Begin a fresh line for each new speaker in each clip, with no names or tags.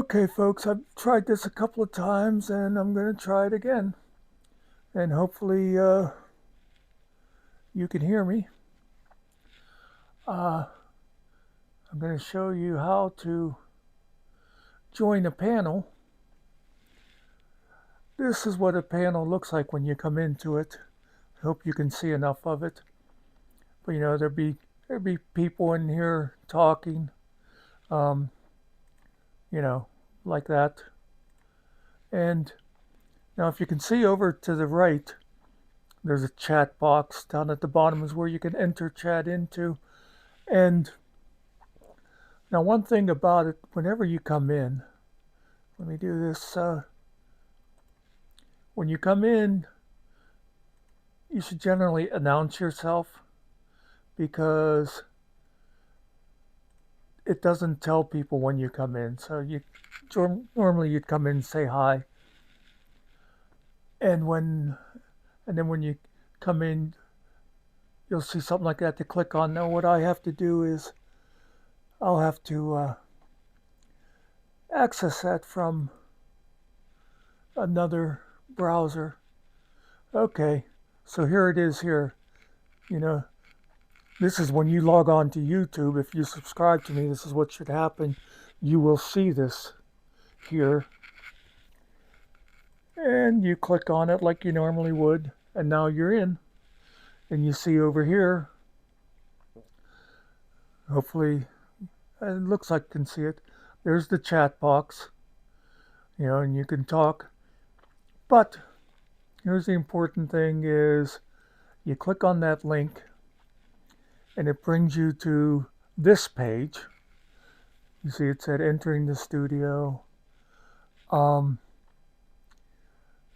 Okay, folks, I've tried this a couple of times and I'm going to try it again. And hopefully, you can hear me. Uh, I'm going to show you how to join a panel. This is what a panel looks like when you come into it. I hope you can see enough of it. But there'd be people in here talking, um, you know, like that. And now, if you can see over to the right, there's a chat box down at the bottom is where you can enter chat into. And now, one thing about it, whenever you come in, let me do this. When you come in, you should generally announce yourself because it doesn't tell people when you come in. So normally you'd come in and say hi, and then when you come in, you'll see something like that to click on. Now, what I have to do is I'll have to access that from another browser. Okay, so here it is here. You know, this is when you log on to YouTube. If you subscribe to me, this is what should happen. You will see this here. And you click on it like you normally would. And now you're in. And you see over here, hopefully, it looks like you can see it. There's the chat box, and you can talk. But here's the important thing is you click on that link and it brings you to this page. You see it said entering the studio. Now,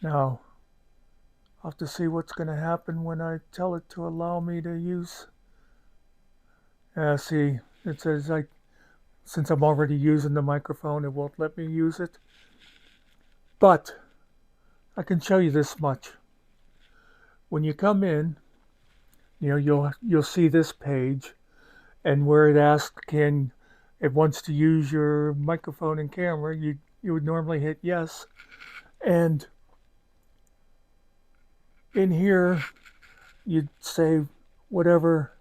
I'll have to see what's going to happen when I tell it to allow me to use. See, it says since I'm already using the microphone, it won't let me use it. But I can show you this much. When you come in, you'll see this page, and where it asks it wants to use your microphone and camera, you would normally hit yes, and in here you'd say whatever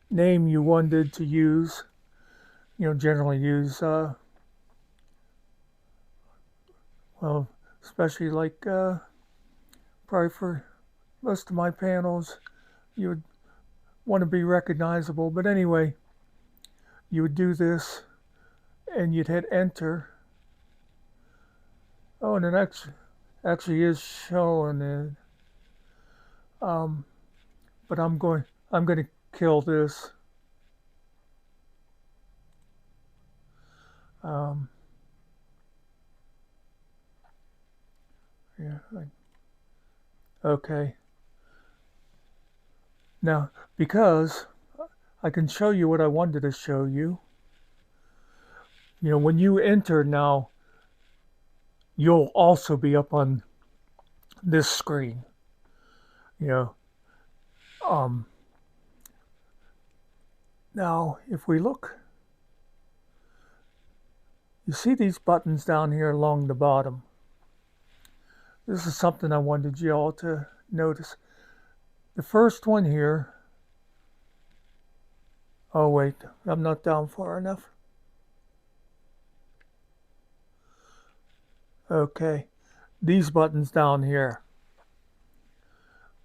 name you wanted to use. Generally use especially like probably for most of my panels, you would want to be recognizable. But anyway, you would do this and you'd hit enter. Oh, and it actually is showing it. But I'm going to kill this. Yeah. Okay. Now, because I can show you what I wanted to show you. When you enter now, you'll also be up on this screen. Now, if we look, you see these buttons down here along the bottom. This is something I wanted you all to notice. The first one here, oh wait, I'm not down far enough. Okay, these buttons down here.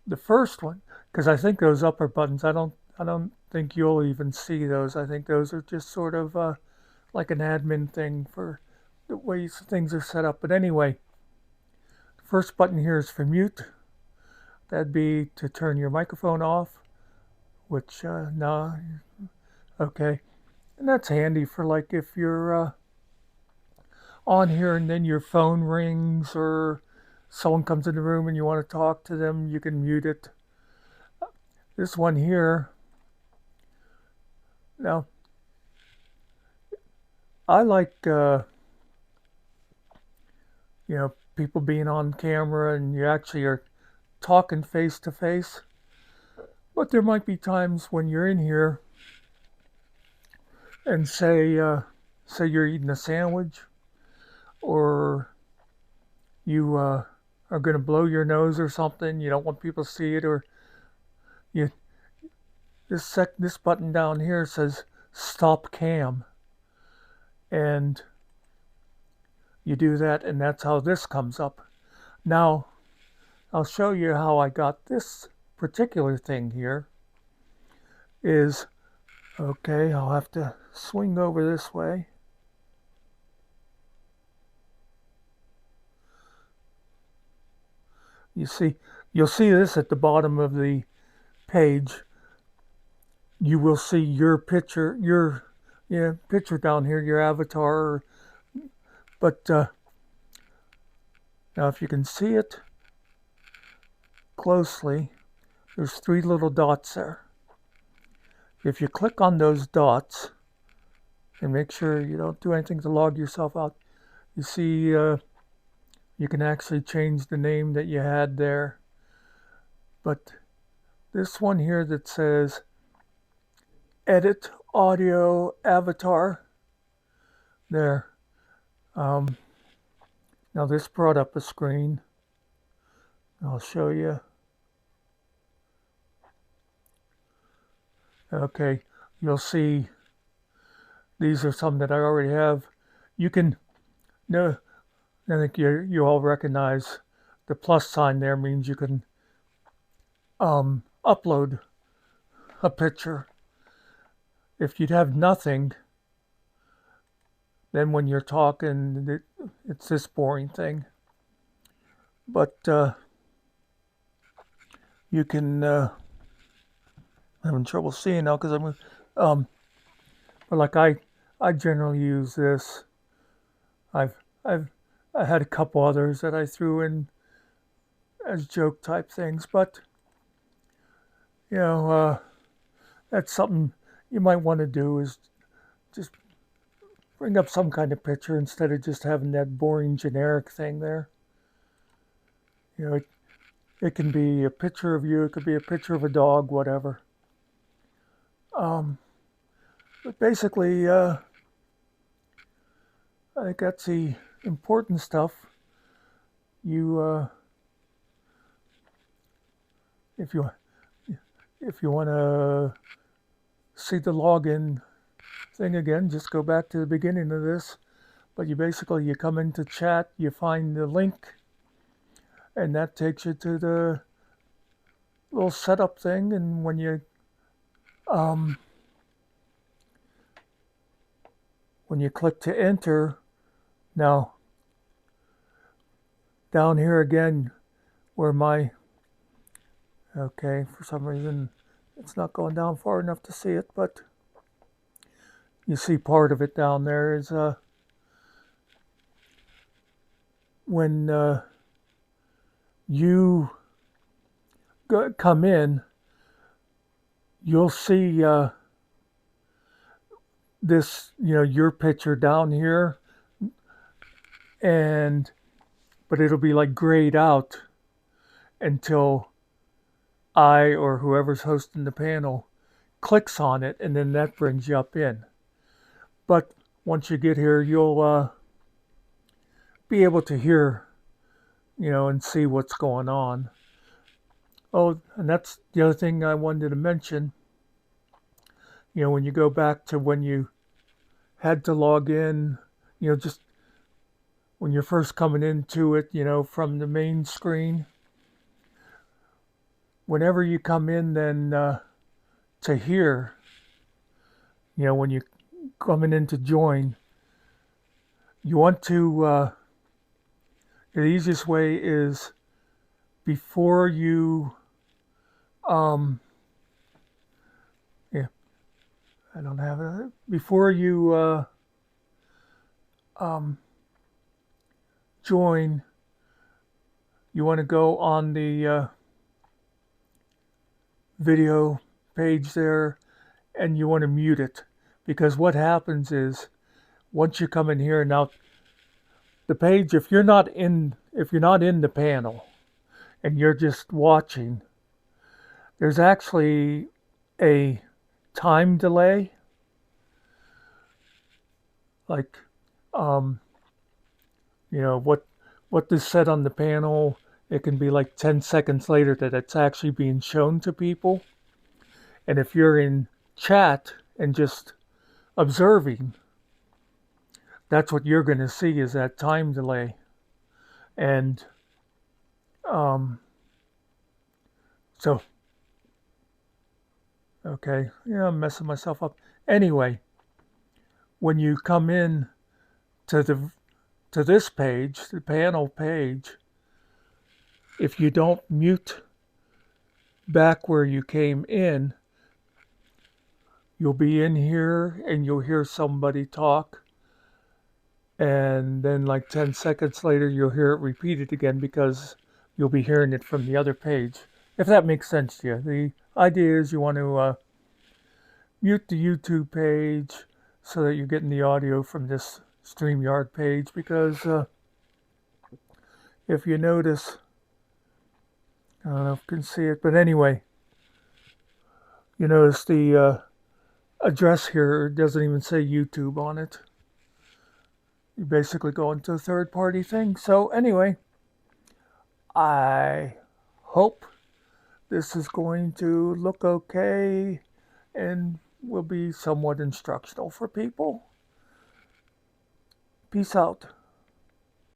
The first one, because I think those upper buttons, I don't think you'll even see those. I think those are just sort of like an admin thing for the way things are set up. But anyway, the first button here is for mute. That'd be to turn your microphone off, which no, okay. And that's handy for like if you're on here and then your phone rings or someone comes in the room and you want to talk to them, you can mute it. This one here, now, I like, people being on camera and you actually are talking face to face. But there might be times when you're in here and say you're eating a sandwich or you are going to blow your nose or something, you don't want people to see it, or you this button down here says stop cam, and you do that, and that's how this comes up. Now I'll show you how I got this particular thing here. Is okay, I'll have to swing over this way. You'll see this at the bottom of the page. You will see your picture, picture down here, your avatar. But now, if you can see it closely, there's 3 little dots there. If you click on those dots, and make sure you don't do anything to log yourself out, you see you can actually change the name that you had there. But this one here that says edit audio avatar, there. Now this brought up a screen. I'll show you. Okay, you'll see these are some that I already have. You can, no, I think you all recognize the plus sign there means you can upload a picture. If you'd have nothing, then when you're talking, it's this boring thing. But you can, I'm having trouble seeing now because I'm, but like I generally use this. I had a couple others that I threw in as joke type things, but that's something you might want to do, is just bring up some kind of picture instead of just having that boring generic thing there. It can be a picture of you, it could be a picture of a dog, whatever. But basically, I think that's the important stuff. You, if you want to see the login thing again, just go back to the beginning of this. But you come into chat, you find the link, and that takes you to the little setup thing. And when you click to enter, now down here again, where okay, for some reason it's not going down far enough to see it, but you see part of it down there is when you come in, you'll see this, your picture down here, but it'll be like grayed out until I or whoever's hosting the panel clicks on it, and then that brings you up in. But once you get here, you'll be able to hear, and see what's going on. Oh, and that's the other thing I wanted to mention. When you go back to when you had to log in, just when you're first coming into it, from the main screen, whenever you come in then to here, when you're coming in to join, you want to, the easiest way is before you, I don't have it, before you join, you want to go on the video page there, and you want to mute it, because what happens is once you come in here, now the page, if you're not in the panel and you're just watching, there's actually a time delay, like You know, what is said on the panel, it can be like 10 seconds later that it's actually being shown to people. And if you're in chat and just observing, that's what you're going to see is that time delay. And um, so, okay, yeah, I'm messing myself up. Anyway, when you come in to this page, the panel page, if you don't mute back where you came in, you'll be in here and you'll hear somebody talk, and then like 10 seconds later you'll hear it repeated again because you'll be hearing it from the other page. If that makes sense to you. The idea is you want to mute the YouTube page so that you're getting the audio from this StreamYard page, because if you notice, I don't know if you can see it, but anyway, you notice the address here doesn't even say YouTube on it. You basically go into a third party thing. So anyway, I hope this is going to look okay and will be somewhat instructional for people. Peace out.